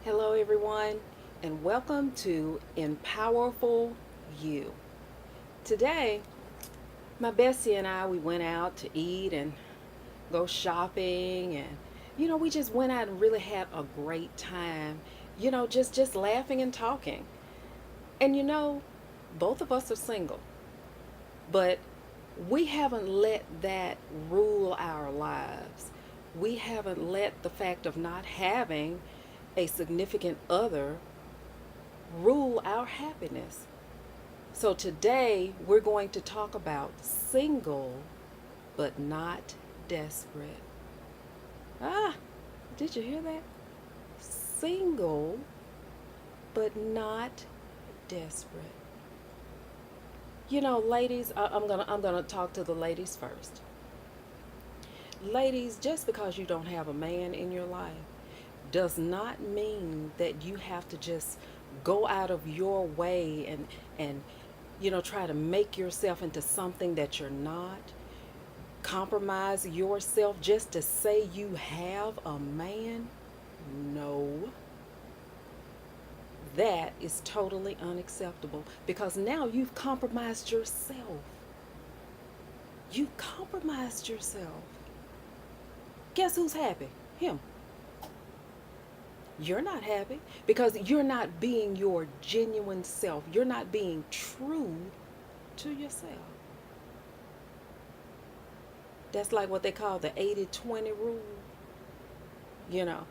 Hello, everyone, and welcome to Empowerful You. Today, my bestie and I we went out to eat and go shopping, and we just went out and really had a great time. Just laughing and talking. And both of us are single, but we haven't let that rule our lives. We haven't let the fact of not having a significant other rule our happiness. So today we're going to talk about single but not desperate. Ah, did you hear that? Single but not desperate. Ladies, I'm gonna talk to the ladies first. Ladies, just because you don't have a man in your life does not mean that you have to just go out of your way and try to make yourself into something that you're not. Compromise yourself just to say you have a man. No, that is totally unacceptable because now you've compromised yourself. You compromised yourself. Guess who's happy? Him. You're not happy because you're not being your genuine self. You're not being true to yourself. That's like what they call the 80-20 rule. You know,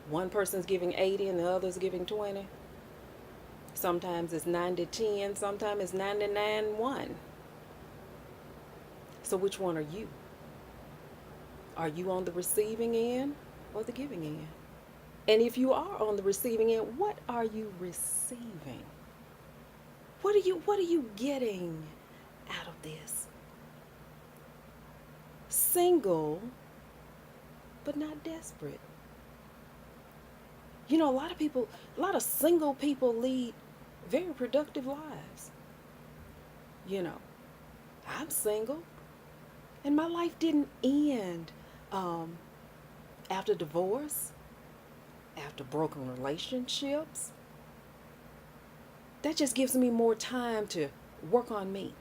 one person's giving 80 and the other's giving 20. Sometimes it's 90-10, sometimes it's 99-1. So which one are you? Are you on the receiving end or the giving end? And if you are on the receiving end, what are you receiving? What are you getting out of this? Single but not desperate. A lot of single people lead very productive lives. You know, I'm single and my life didn't end um, after divorce, after broken relationships. That just gives me more time to work on me,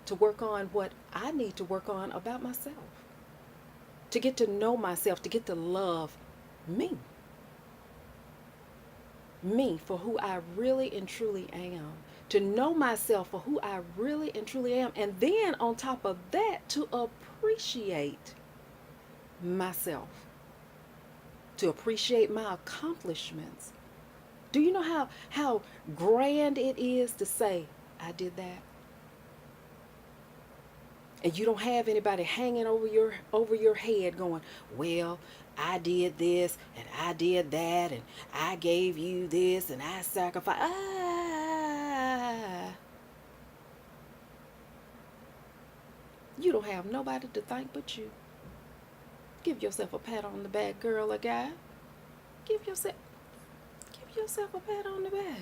to work on what I need to work on about myself, to get to know myself, to get to love me, me for who I really and truly am, to know myself for who I really and truly am, and then on top of that, to appreciate myself, to appreciate my accomplishments. Do you know how grand it is to say, I did that? And you don't have anybody hanging over your head going, well, I did this and I did that and I gave you this and I sacrificed. You don't have nobody to thank but you. Give yourself a pat on the back, girl or guy. Give yourself give yourself a pat on the back.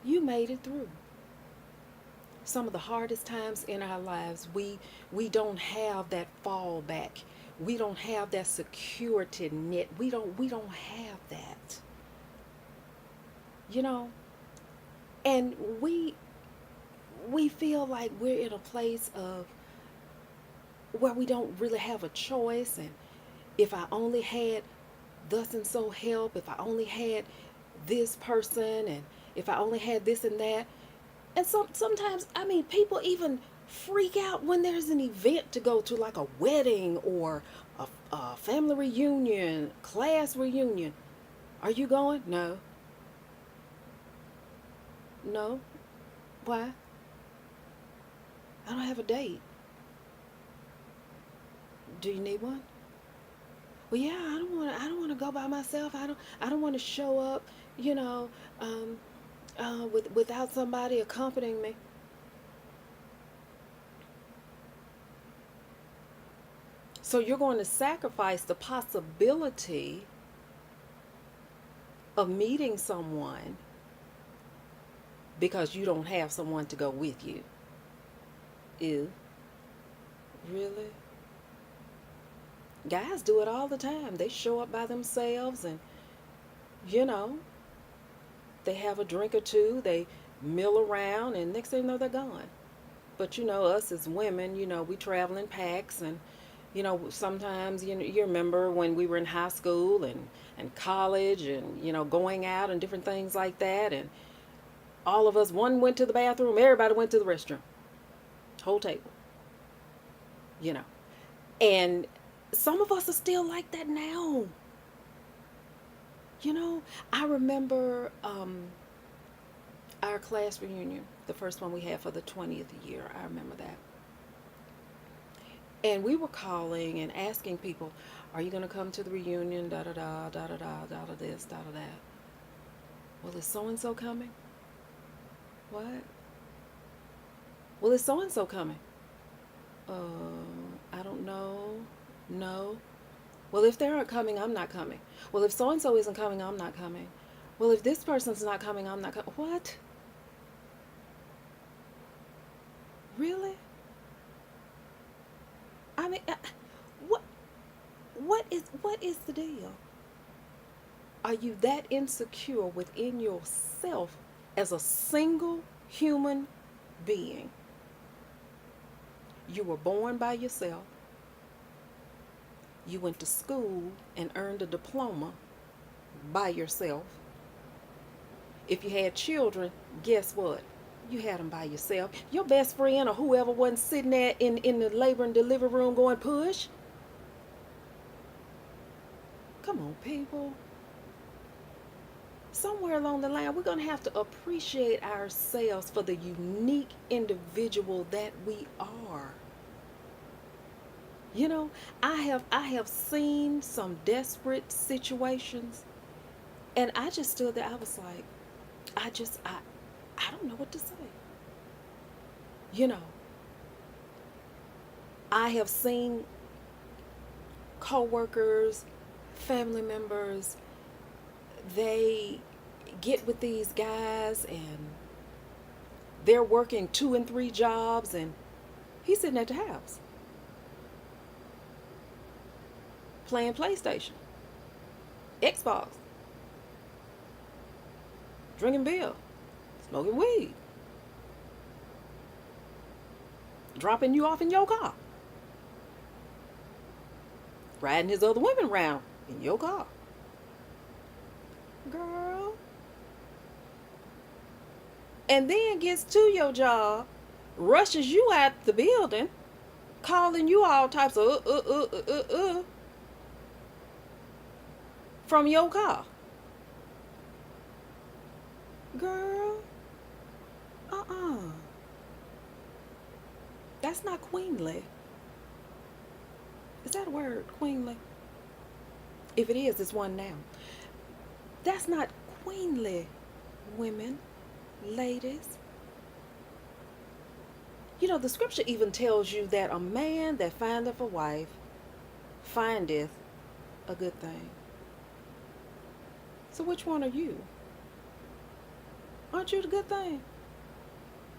You made it through some of the hardest times in our lives. We don't have that fallback. We don't have that security net. We don't have that. You know, and we feel like we're in a place of where we don't really have a choice. And if I only had thus and so help, if I only had this person, and if I only had this and that. And sometimes, I mean, people even freak out when there's an event to go to, like a wedding or a family reunion, class reunion. Are you going? No. No. Why? I don't have a date. Do you need one? Well, yeah, I don't want to go by myself. I don't want to show up, you know, um, without somebody accompanying me. So you're going to sacrifice the possibility of meeting someone because you don't have someone to go with you. Ew. Really? Guys do it all the time. They show up by themselves and, you know, they have a drink or two, they mill around, and next thing you know, they're gone. But, us as women, we travel in packs, and, sometimes, you remember when we were in high school and college and, going out and different things like that. And all of us, one went to the bathroom, everybody went to the restroom, whole table, you know. And some of us are still like that now. I remember our class reunion, the first one we had for the 20th year. I remember that. And we were calling and asking people, are you going to come to the reunion? Da da da, da da da, da da this, da da that. Well, is so and so coming? What? Well, is so and so coming? I don't know. No. Well, if they aren't coming, I'm not coming. Well, if so and so isn't coming, I'm not coming. Well, if this person's not coming, I'm not coming. What? Really? I mean, what? What is the deal? Are you that insecure within yourself as a single human being? You were born by yourself. You went to school and earned a diploma by yourself. If you had children, guess what? You had them by yourself. Your best friend or whoever wasn't sitting there in the labor and delivery room going, push. Come on, people. Somewhere along the line, we're going to have to appreciate ourselves for the unique individual that we are. I have seen some desperate situations, and I just stood there. I was like, I don't know what to say. You know, I have seen coworkers, family members, they get with these guys and they're working 2 and 3 jobs, and he's sitting at the house playing PlayStation, Xbox, drinking beer, smoking weed, dropping you off in your car, riding his other women around in your car. Girl. And then gets to your job, rushes you out the building, calling you all types of from your car. Girl. That's not queenly. Is that a word? Queenly? If it is, it's one now. That's not queenly, women, ladies. The scripture even tells you that a man that findeth a wife findeth a good thing. So which one are you? Aren't you the good thing?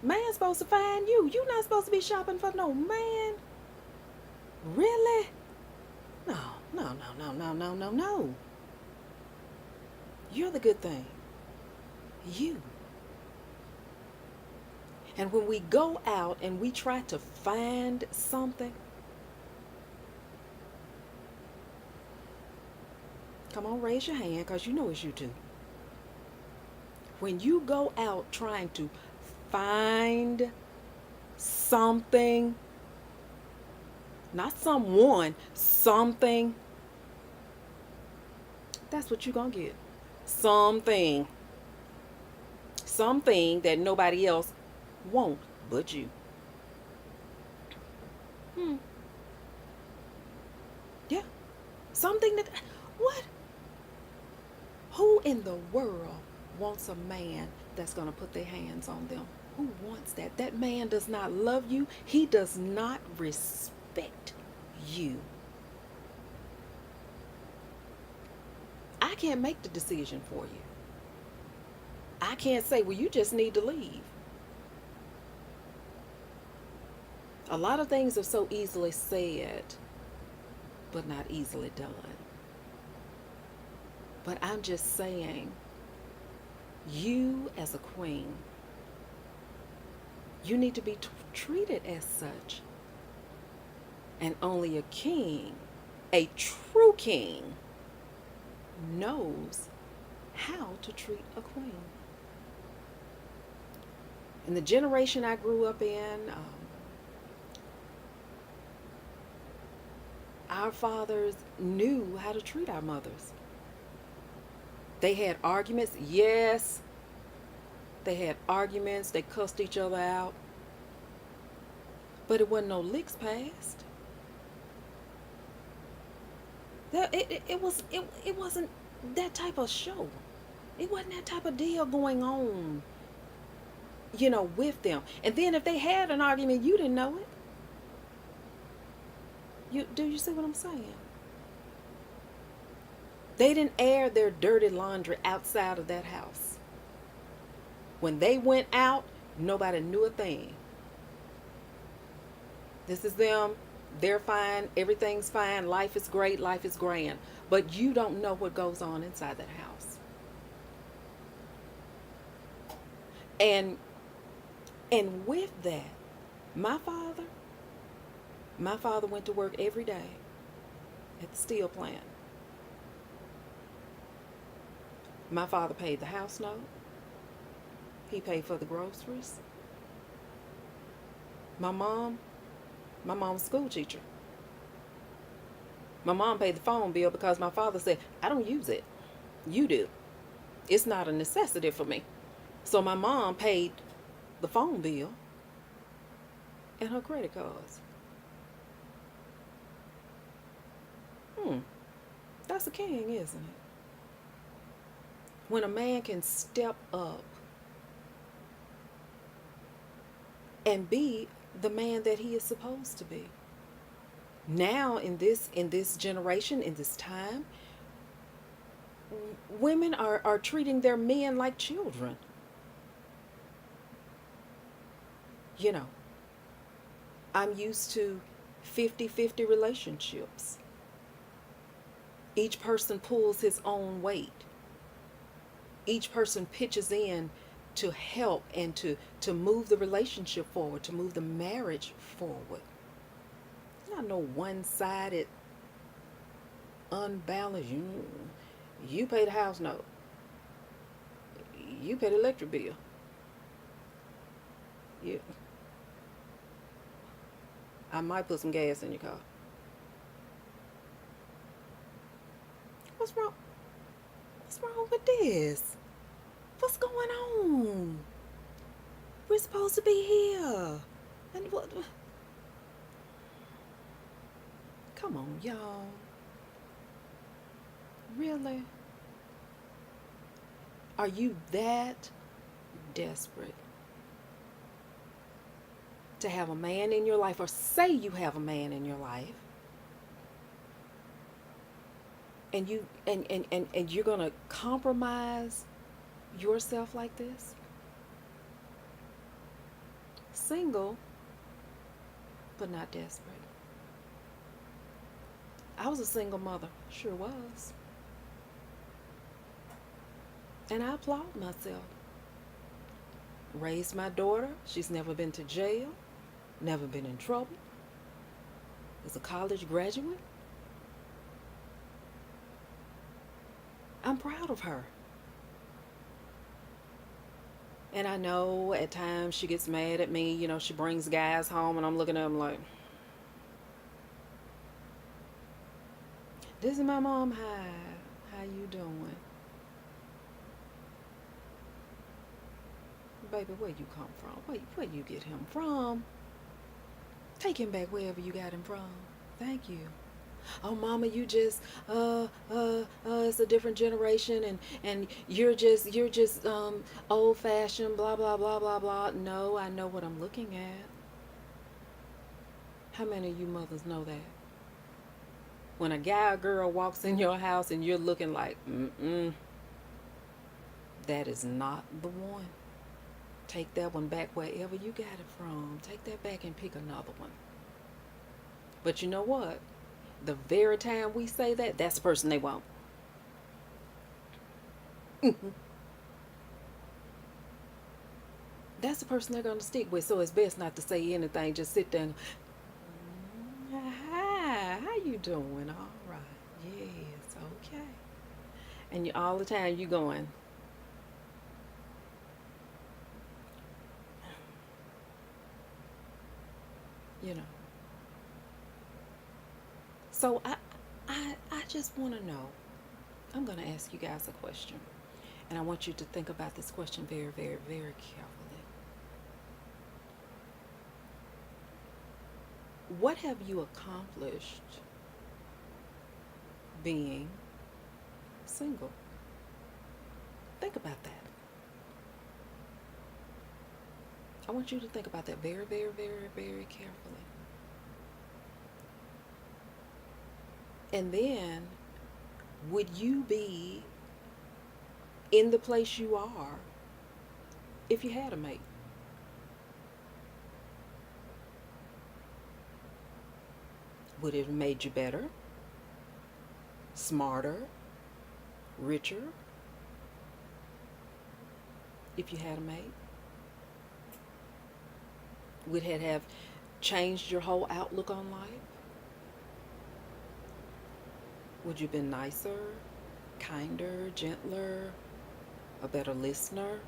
Man's supposed to find you. You're not supposed to be shopping for no man. Really? No, no, no, no, no, no, no, no. You're the good thing. You. And when we go out and we try to find something, come on, raise your hand, because you know it's you too. When you go out trying to find something, not someone, something, that's what you're going to get. Something that nobody else won't but you. Yeah. Something that, what? Who in the world wants a man that's going to put their hands on them? Who wants that? That man does not love you. He does not respect you. I can't make the decision for you. I can't say, well, you just need to leave. A lot of things are so easily said. but not easily done. But I'm just saying, you as a queen, you need to be treated as such. And only a king, a true king, knows how to treat a queen. In the generation I grew up in, our fathers knew how to treat our mothers. They had arguments, yes, they had arguments, they cussed each other out, but it wasn't no licks passed. It wasn't that type of show. It wasn't that type of deal going on, with them. And then if they had an argument, you didn't know it. You see what I'm saying? They didn't air their dirty laundry outside of that house. When they went out, nobody knew a thing. This is them. They're fine. Everything's fine. Life is great. Life is grand. But you don't know what goes on inside that house. And with that, my father went to work every day at the steel plant. My father paid the house note. He paid for the groceries. My mom's a school teacher. My mom paid the phone bill because my father said, I don't use it. You do. It's not a necessity for me. So my mom paid the phone bill and her credit cards. That's a king, isn't it? When a man can step up and be the man that he is supposed to be. Now in this generation, in this time, women are treating their men like children. I'm used to 50-50 relationships. Each person pulls his own weight. Each person pitches in to help and to move the relationship forward, to move the marriage forward. It's not no one-sided, unbalanced. You pay the house note. You pay the electric bill. I might put some gas in your car. What's wrong? What's wrong with this? What's going on? We're supposed to be here. And what? Come on, y'all. Really? Are you that desperate to have a man in your life, or say you have a man in your life, and you're gonna compromise yourself like this? Single, but not desperate. I was a single mother, sure was. And I applaud myself. Raised my daughter. She's never been to jail, never been in trouble. Is a college graduate. I'm proud of her. And I know at times she gets mad at me. She brings guys home and I'm looking at them like, this is my mom. Hi. How you doing? Baby, where you come from? Where you get him from? Take him back wherever you got him from. Thank you. Oh, mama, you just it's a different generation and you're just old fashioned, blah blah blah blah blah. No, I know what I'm looking at. How many of you mothers know that? When a guy or girl walks in your house and you're looking like, that is not the one. Take that one back wherever you got it from. Take that back and pick another one. But you know what? the very time we say that, that's the person they want. Mhm. That's the person they're going to stick with. So it's best not to say anything. Just sit there and, hi, how you doing? All right. Yes, okay. And you all the time you going, you know. So I just want to know. I'm going to ask you guys a question. And I want you to think about this question very, very, very carefully. What have you accomplished being single? Think about that. I want you to think about that very, very, very, very carefully. And then, would you be in the place you are if you had a mate? Would it have made you better, smarter, richer if you had a mate? Would it have changed your whole outlook on life? Would you have been nicer, kinder, gentler, a better listener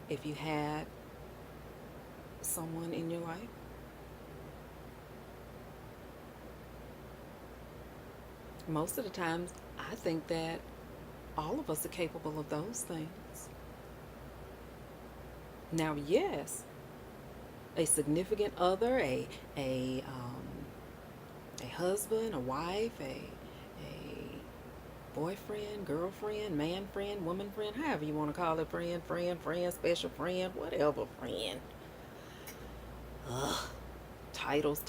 if you had someone in your life? Most of the times, I think that all of us are capable of those things. Now, yes, a significant other, a husband, a wife, a boyfriend, girlfriend, man friend, woman friend, however you want to call it, friend, special friend, whatever friend. Ugh. Titles.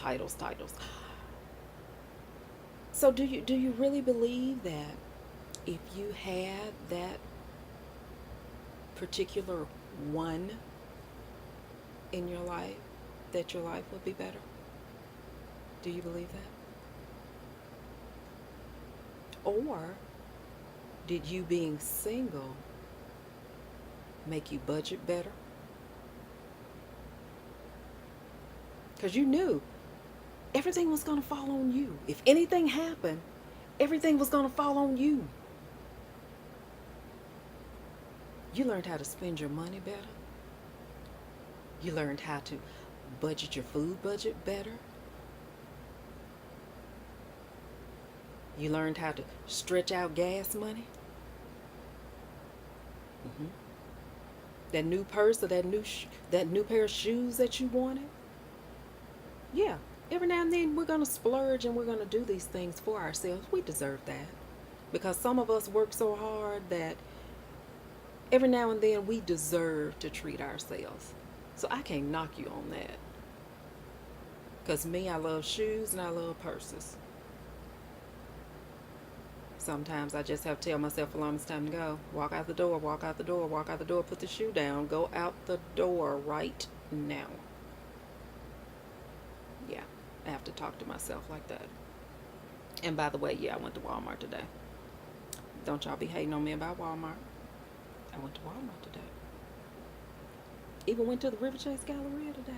So do you really believe that if you had that particular one in your life, that your life would be better? Do you believe that? Or did you being single make you budget better? Because you knew everything was going to fall on you. If anything happened, everything was going to fall on you. You learned how to spend your money better. You learned how to budget your food budget better. You learned how to stretch out gas money. hmm That new purse or that new pair of shoes that you wanted. Yeah, every now and then we're gonna splurge and we're gonna do these things for ourselves. We deserve that because some of us work so hard that every now and then we deserve to treat ourselves. So I can't knock you on that. Because me, I love shoes and I love purses. Sometimes I just have to tell myself, Alana, it's time to go. Walk out the door, walk out the door, walk out the door, put the shoe down, go out the door right now. Yeah, I have to talk to myself like that. And by the way, yeah, I went to Walmart today. Don't y'all be hating on me about Walmart. I went to Walmart today. Even went to the River Chase Galleria today.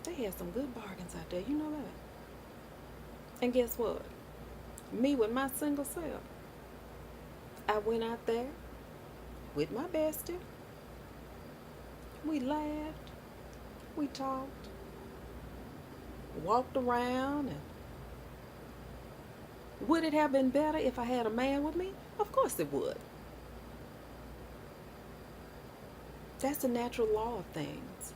They had some good bargains out there, you know that. And guess what? Me with my single self, I went out there with my bestie. We laughed, we talked, walked around, and would it have been better if I had a man with me? Of course it would. That's the natural law of things.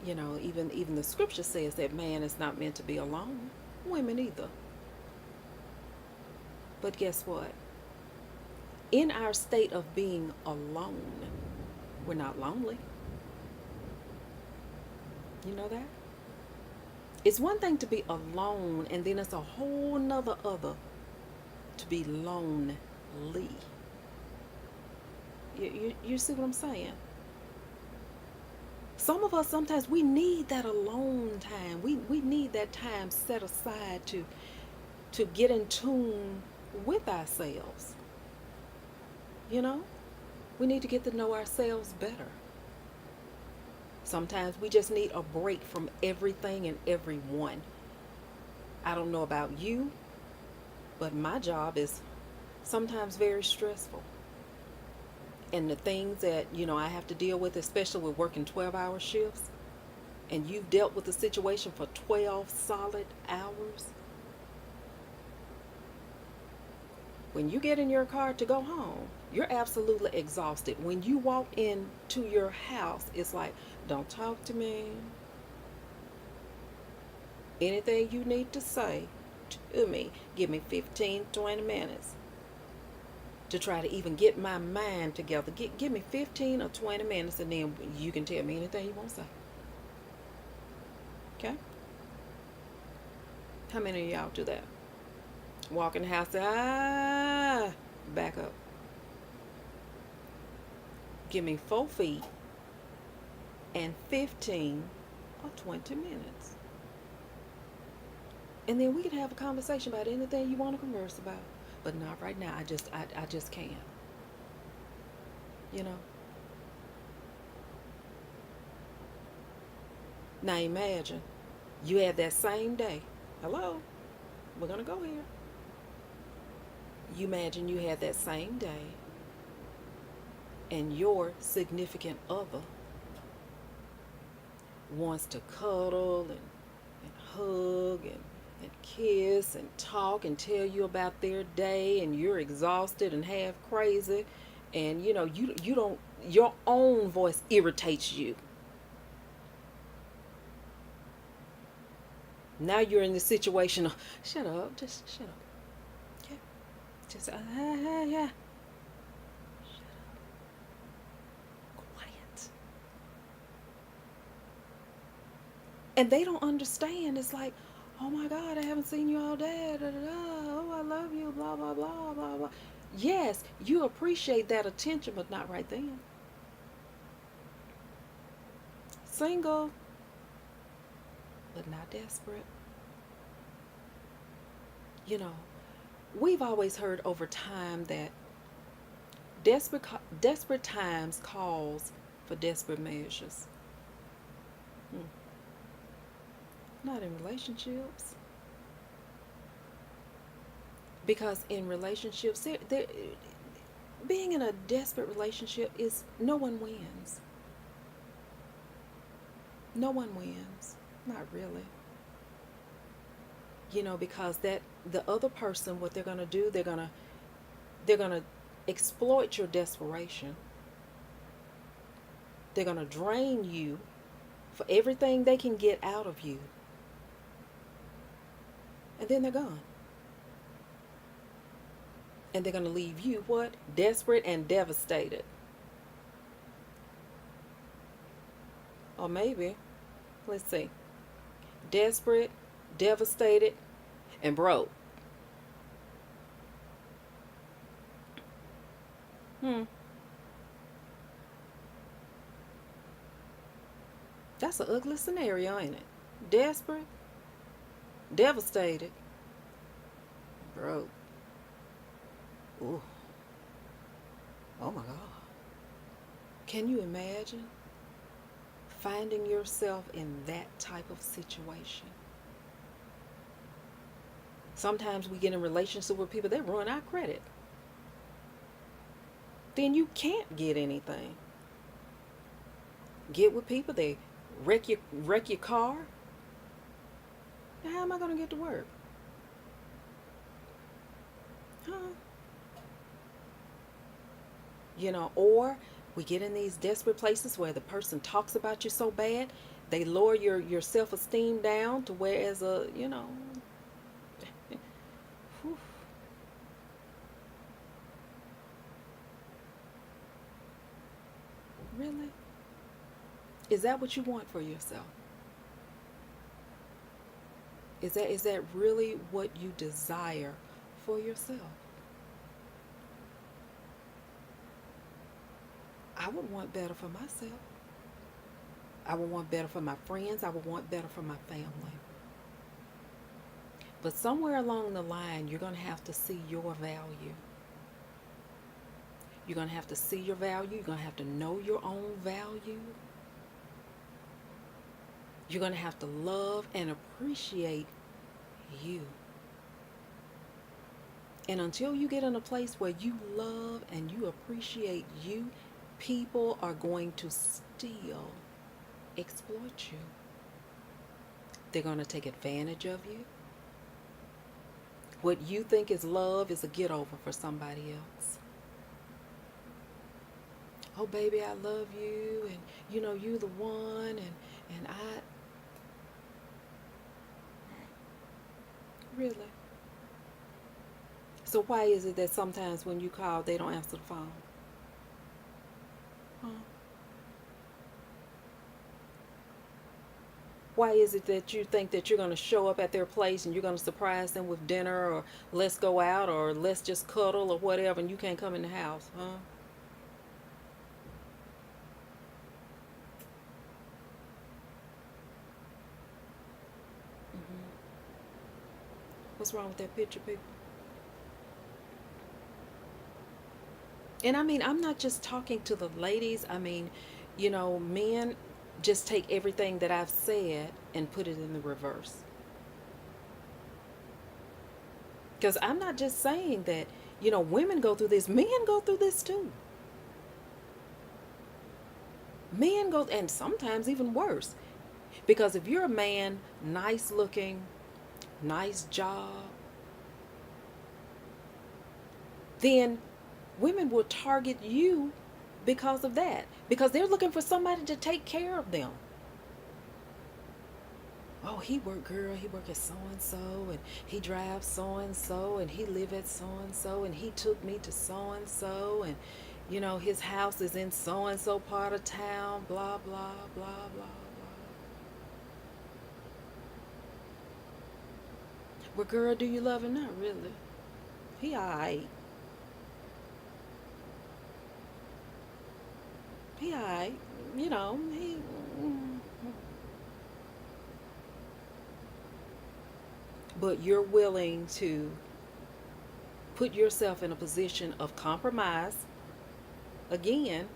You know, even the scripture says that man is not meant to be alone. Women either. But guess what? In our state of being alone, we're not lonely. You know that? It's one thing to be alone, and then it's a whole nother other to be lonely. You see what I'm saying? Some of us, sometimes we need that alone time. We need that time set aside to get in tune with ourselves. You know, we need to get to know ourselves better. Sometimes we just need a break from everything and everyone. I don't know about you, but my job is sometimes very stressful. And the things that, I have to deal with, especially with working 12-hour shifts, and you've dealt with the situation for 12 solid hours, when you get in your car to go home, you're absolutely exhausted. When you walk into your house, it's like, don't talk to me. Anything you need to say to me, give me 15, 20 minutes to try to even get my mind together. Give me 15 or 20 minutes, and then you can tell me anything you want to say. Okay? How many of y'all do that? Walk in the house, back up. Give me 4 feet and 15 or 20 minutes. And then we can have a conversation about anything you want to converse about. But not right now. I just can't. You know? Now imagine you had that same day. Hello? We're going to go here. You imagine you had that same day and your significant other wants to cuddle and hug and kiss and talk and tell you about their day, and you're exhausted and half crazy, and you don't, your own voice irritates you. Now you're in the situation of, shut up, just shut up. Okay? Just yeah. Quiet. And they don't understand. It's like, oh my God, I haven't seen you all day. Da, da, da. Oh, I love you. Blah, blah, blah, blah, blah. Yes, you appreciate that attention, but not right then. Single, but not desperate. We've always heard over time that desperate times calls for desperate measures. Not in relationships. Because in relationships, being in a desperate relationship is no one wins. No one wins. Not really. Because the other person, what they're gonna do, they're gonna exploit your desperation. They're gonna drain you for everything they can get out of you. And then they're gone. And they're going to leave you what? Desperate and devastated. Or maybe, let's see, desperate, devastated, and broke. That's an ugly scenario, ain't it? Desperate, devastated, broke. Ooh. Oh my God. Can you imagine finding yourself in that type of situation? Sometimes we get in relationships with people that ruin our credit. Then you can't get anything. Get with people, they wreck your car. Now how am I going to get to work? Or we get in these desperate places where the person talks about you so bad, they lower your self-esteem down to where as a, really? Is that what you want for yourself? Is that really what you desire for yourself? I would want better for myself. I would want better for my friends. I would want better for my family. But somewhere along the line, you're going to have to see your value. You're going to have to see your value. You're going to have to know your own value. You're going to have to love and appreciate you. And until you get in a place where you love and you appreciate you, people are going to still exploit you. They're going to take advantage of you. What you think is love is a get over for somebody else. Oh, baby, I love you, and you're the one, and I really. So why is it that sometimes when you call, they don't answer the phone? Huh? Why is it that you think that you're going to show up at their place and you're going to surprise them with dinner, or let's go out, or let's just cuddle, or whatever, and you can't come in the house? Huh? Hmm. What's wrong with that picture, people? And I mean, I'm not just talking to the ladies. I mean, men just take everything that I've said and put it in the reverse. Because I'm not just saying that, women go through this, men go through this too. Men go, and sometimes even worse. Because if you're a man, nice looking, nice job, then women will target you because of that. Because they're looking for somebody to take care of them. Oh, he work at so and so, and he drives so and so, and he live at so and so, and he took me to so and so, and his house is in so and so part of town, blah blah blah blah blah. Well, girl, do you love him? Not really. He alright. He alright. He. But you're willing to put yourself in a position of compromise again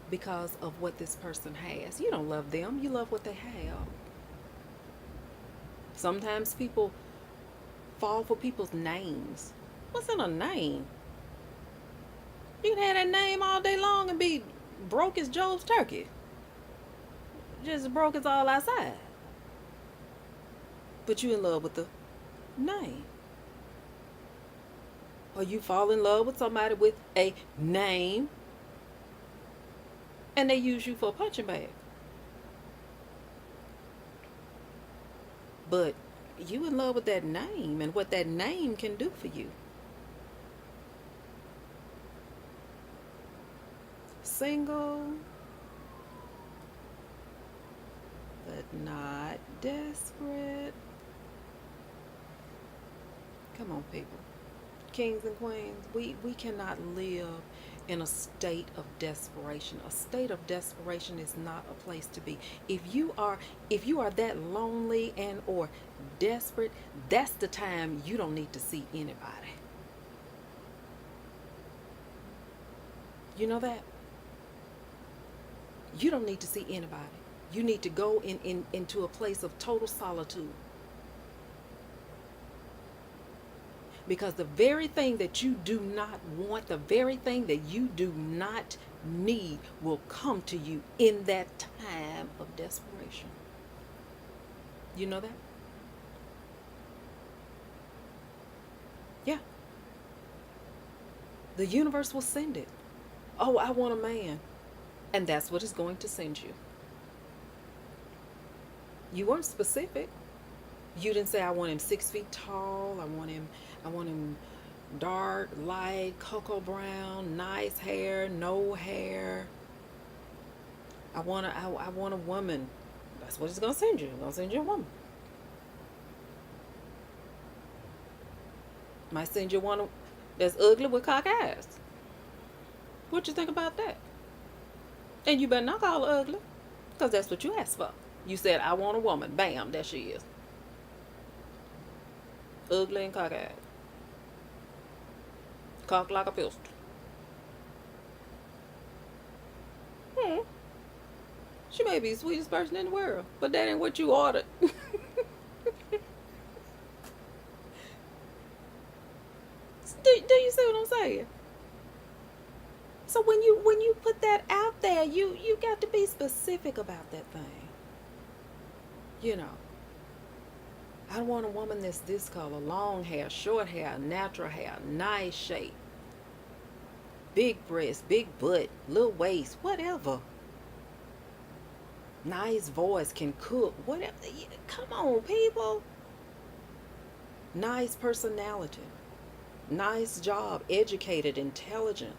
because of what this person has. You don't love them, you love what they have. Sometimes people fall for people's names. What's in a name? You can have that name all day long and be broke as Job's turkey. Just broke as all outside. But you in love with the name. Or you fall in love with somebody with a name and they use you for a punching bag. But you in love with that name and what that name can do for you. Single, but not desperate. Come on, people. Kings and queens, we cannot live in a state of desperation. A state of desperation is not a place to be. If you are that lonely and or desperate, that's the time you don't need to see anybody. You know that? You don't need to see anybody. You need to go into a place of total solitude. Because the very thing that you do not want, the very thing that you do not need will come to you in that time of desperation. You know that? Yeah. The universe will send it. Oh, I want a man. And that's what it's going to send you. You weren't specific. You didn't say I want him 6 feet tall. I want him dark, light, cocoa brown, nice hair, no hair. I want a woman. That's what it's gonna send you. It's gonna send you a woman. Might send you one that's ugly with cock eyes. What you think about that? And you better not call her ugly, because that's what you asked for. You said, I want a woman. Bam, there she is. Ugly and cockeyed. Cocked like a pistol. Hmm. She may be the sweetest person in the world, but that ain't what you ordered. Do you see what I'm saying? So when you put that out there, you got to be specific about that thing. You know, I want a woman that's this color, long hair, short hair, natural hair, nice shape, big breast, big butt, little waist, whatever. Nice voice, can cook, whatever. Come on, people. Nice personality, nice job, educated, intelligent.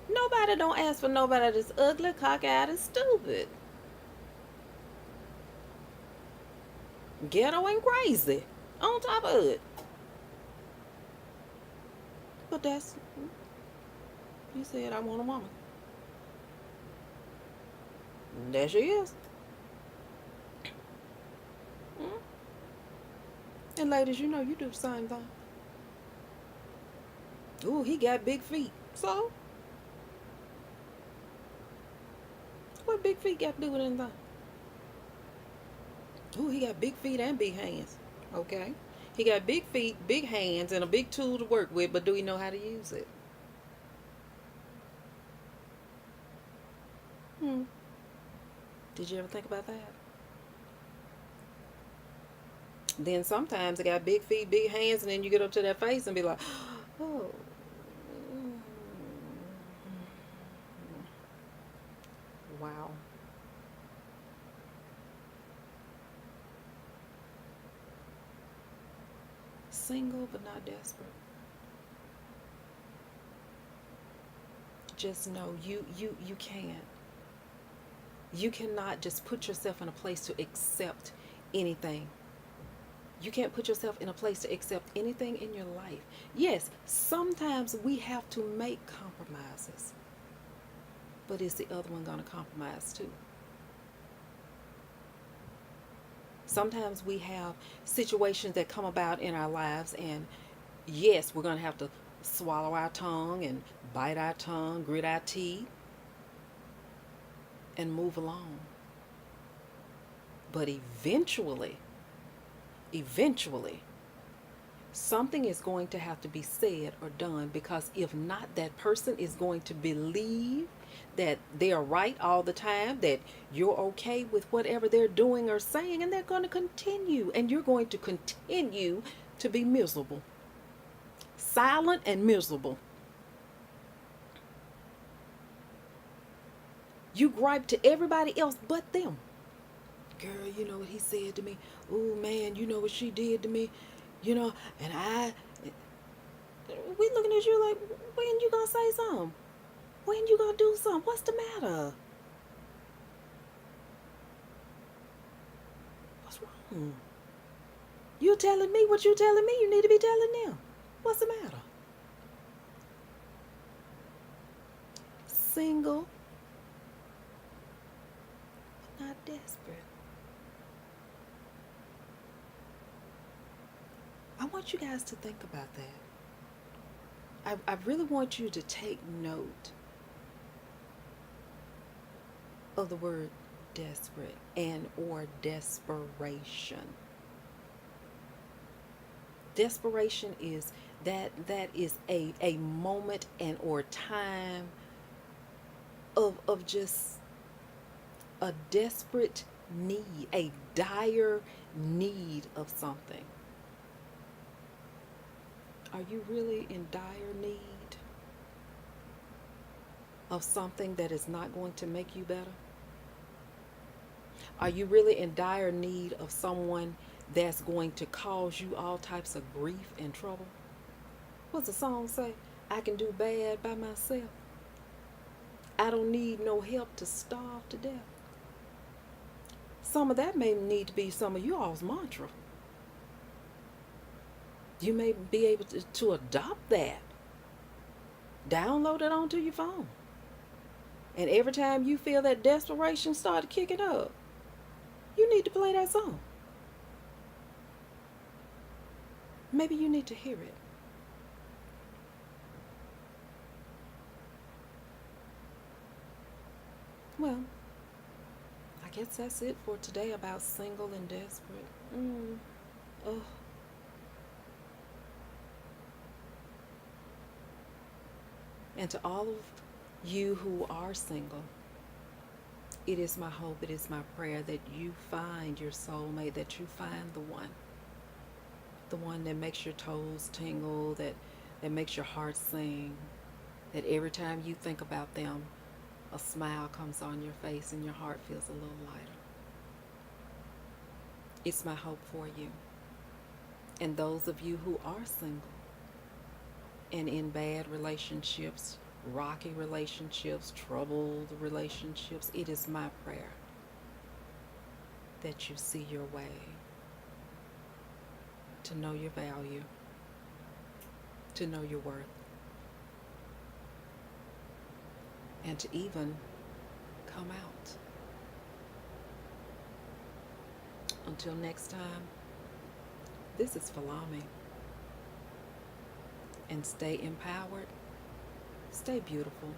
Nobody don't ask for nobody that's ugly, cockeyed, and stupid. Ghetto and crazy. On top of it. But that's, you said I want a woman. There she is. Mm. And ladies, you know you do the same thing. Ooh, he got big feet. So, what big feet got to do with anything? Ooh, he got big feet and big hands. Okay. He got big feet, big hands, and a big tool to work with, but do he know how to use it? Hmm. Did you ever think about that? Then sometimes they got big feet, big hands, and then you get up to that face and be like, oh. Wow. Single but not desperate. Just know you can't. You cannot just put yourself in a place to accept anything. You can't put yourself in a place to accept anything in your life. Yes, sometimes we have to make compromises. But is the other one going to compromise too? Sometimes we have situations that come about in our lives, and yes, we're going to have to swallow our tongue and bite our tongue, grit our teeth, and move along. But eventually, something is going to have to be said or done, because if not, that person is going to believe that they're right all the time, that you're okay with whatever they're doing or saying, and they're going to continue, and you're going to continue to be miserable, silent and miserable. You gripe to everybody else but them. Girl, you know what he said to me? Oh man, you know what she did to me? You know, and we looking at you like, when you gonna say something? When you gonna do something? What's the matter? What's wrong? You telling me what you telling me? You need to be telling them. What's the matter? Single, but not desperate. I want you guys to think about that. I really want you to take note of the word desperate and or desperation. Desperation is that is a moment and or time of just a desperate need, a dire need of something. Are you really in dire need of something that is not going to make you better? Are you really in dire need of someone that's going to cause you all types of grief and trouble? What's the song say? I can do bad by myself. I don't need no help to starve to death. Some of that may need to be some of you all's mantra. You may be able to adopt that. Download it onto your phone. And every time you feel that desperation start kicking up, you need to play that song. Maybe you need to hear it. Well, I guess that's it for today about single and desperate. Oh. And to all of you who are single, it is my hope, it is my prayer that you find your soulmate, that you find the one that makes your toes tingle, that makes your heart sing, that every time you think about them, a smile comes on your face and your heart feels a little lighter. It's my hope for you. And those of you who are single and in bad relationships, rocky relationships, troubled relationships, it is my prayer that you see your way to know your value, to know your worth, and to even come out. Until next time, this is Falami. And stay empowered, stay beautiful,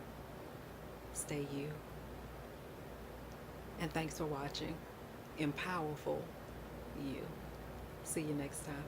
stay you. And thanks for watching Empowerful You. See you next time.